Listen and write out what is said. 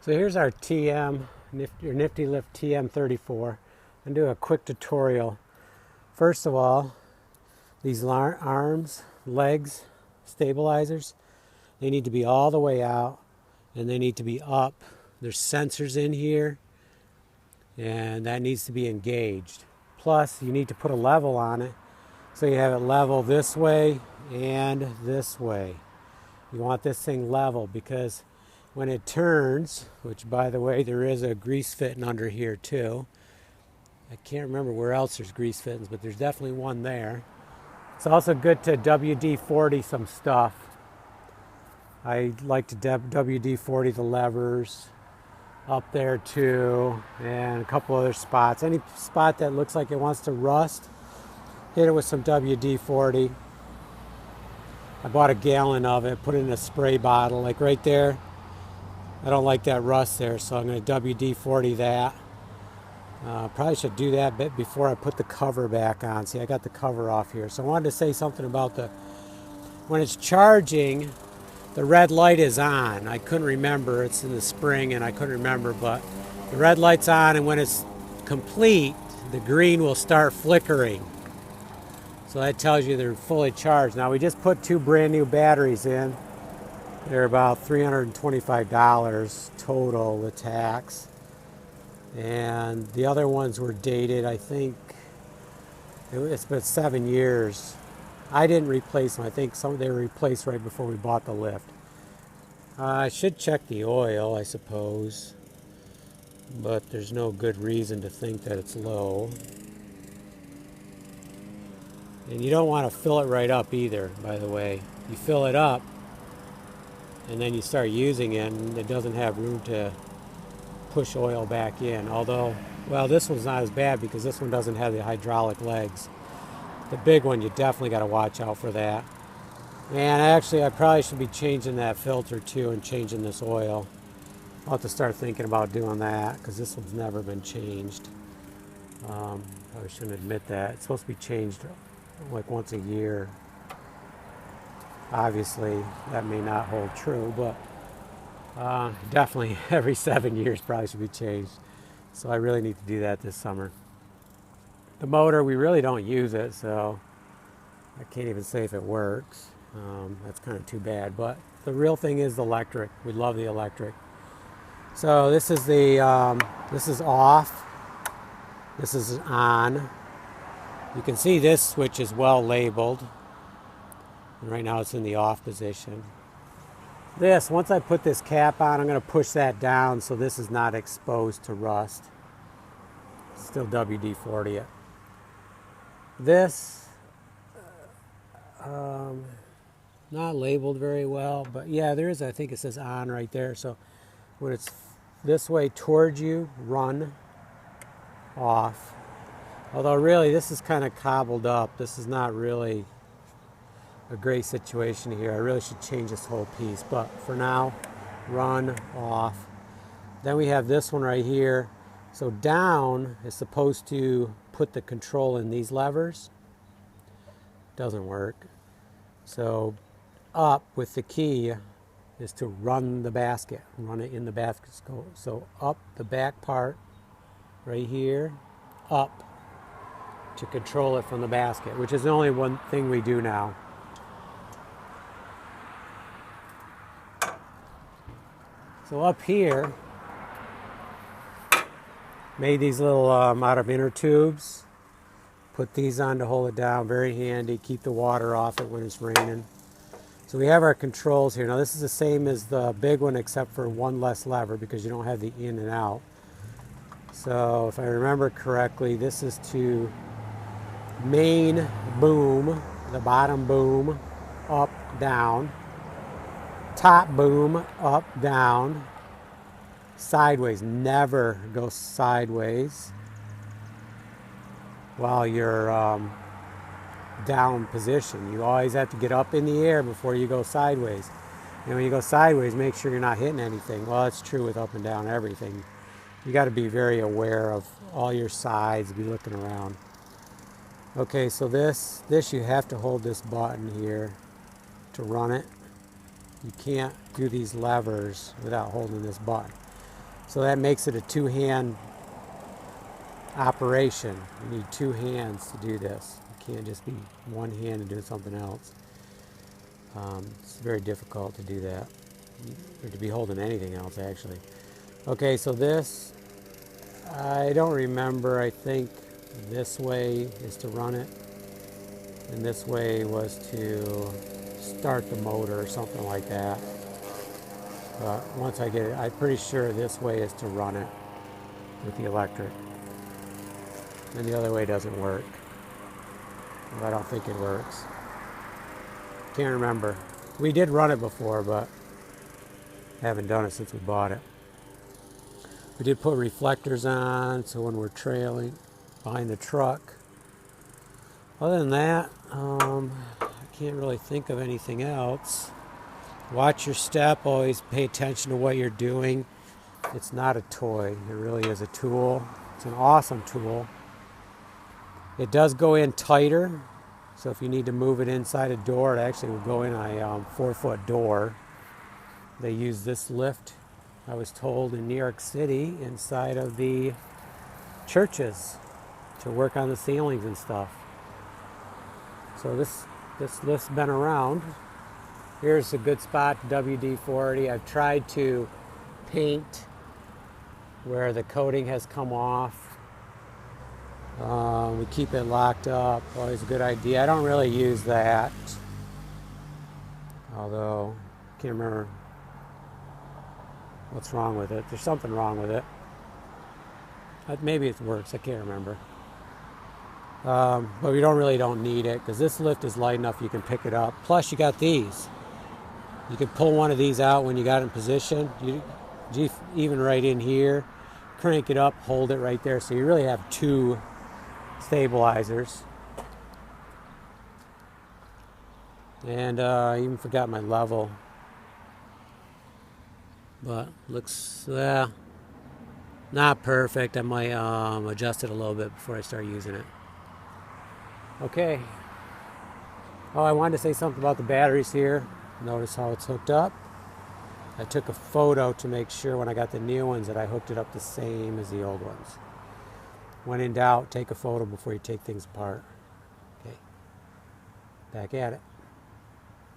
So here's our Niftylift TM-34. I'm going to do a quick tutorial. First of all, these arms, legs, stabilizers, they need to be all the way out and they need to be up. There's sensors in here and that needs to be engaged. Plus, you need to put a level on it so you have it level this way and this way. You want this thing level because when it turns, which by the way, there is a grease fitting under here too. I can't remember where else there's grease fittings, but there's definitely one there. It's also good to WD-40 some stuff. I like to WD-40 the levers up there too, and a couple other spots. Any spot that looks like it wants to rust, hit it with some WD-40. I bought a gallon of it, put it in a spray bottle, like right there. I don't like that rust there, so I'm going to WD-40 that. Probably should do that bit before I put the cover back on. See, I got the cover off here. So I wanted to say something about when it's charging, the red light is on. I couldn't remember. It's in the spring and I couldn't remember, but the red light's on, and when it's complete, the green will start flickering. So that tells you they're fully charged. Now we just put 2 brand new batteries in. They're about $325 total with tax. And the other ones were dated, I think, it's been 7 years. I didn't replace them. I think they were replaced right before we bought the lift. I should check the oil, I suppose, but there's no good reason to think that it's low. And you don't want to fill it right up either, by the way. You fill it up, and then you start using it, and it doesn't have room to push oil back in. Although, well, this one's not as bad because this one doesn't have the hydraulic legs. The big one, you definitely got to watch out for that. And actually, I probably should be changing that filter too and changing this oil. I'll have to start thinking about doing that because this one's never been changed. I shouldn't admit that. It's supposed to be changed like once a year. Obviously, that may not hold true, but definitely every 7 years probably should be changed. So I really need to do that this summer. The motor, we really don't use it, so I can't even say if it works. That's kind of too bad, but the real thing is the electric. We love the electric. So this is this is off. This is on. You can see this switch is well labeled. And right now it's in the off position. Once I put this cap on, I'm going to push that down so this is not exposed to rust. Still WD-40 it. This, not labeled very well, but yeah, there is, I think it says on right there. So when it's this way towards you, run, off. Although really this is kind of cobbled up. This is not really a great situation here. I really should change this whole piece, but for now, run, off. Then we have this one right here. So down is supposed to put the control in these levers. Doesn't work. So up with the key is to run the basket, run it in the basket. So up the back part right here, up to control it from the basket, which is the only one thing we do now. So up here, made these little out of inner tubes. Put these on to hold it down, very handy. Keep the water off it when it's raining. So we have our controls here. Now this is the same as the big one except for one less lever because you don't have the in and out. So if I remember correctly, this is to main boom, the bottom boom, up, down. Top boom, up, down, sideways. Never go sideways while you're down position. You always have to get up in the air before you go sideways. And when you go sideways, make sure you're not hitting anything. Well, it's true with up and down everything. You got to be very aware of all your sides, be looking around. Okay, so this you have to hold this button here to run it. You can't do these levers without holding this button. So that makes it a two-hand operation. You need two hands to do this. You can't just be one hand and doing something else. It's very difficult to do that, or to be holding anything else actually. Okay, so this, I don't remember, I think this way is to run it, and this way was to start the motor or something like that. But once I get it, I'm pretty sure this way is to run it with the electric. And the other way doesn't work. Well, I don't think it works. Can't remember. We did run it before, but haven't done it since we bought it. We did put reflectors on, so when we're trailing behind the truck. Other than that, I can't really think of anything else. Watch your step. Always pay attention to what you're doing. It's not a toy. It really is a tool. It's an awesome tool. It does go in tighter, so if you need to move it inside a door, it actually will go in a 4-foot door. They use this lift, I was told, in New York City inside of the churches to work on the ceilings and stuff. So this lift's been around. Here's a good spot, WD-40. I've tried to paint where the coating has come off. We keep it locked up, always a good idea. I don't really use that, although I can't remember what's wrong with it. There's something wrong with it. Maybe it works, I can't remember. But we really don't need it, because this lift is light enough you can pick it up. Plus you got these. You can pull one of these out when you got it in position. Even right in here, crank it up, hold it right there. So you really have two stabilizers. And I even forgot my level. But looks not perfect. I might adjust it a little bit before I start using it. Okay. Oh, I wanted to say something about the batteries here. Notice how it's hooked up. I took a photo to make sure when I got the new ones that I hooked it up the same as the old ones. When in doubt, take a photo before you take things apart. Okay. Back at it.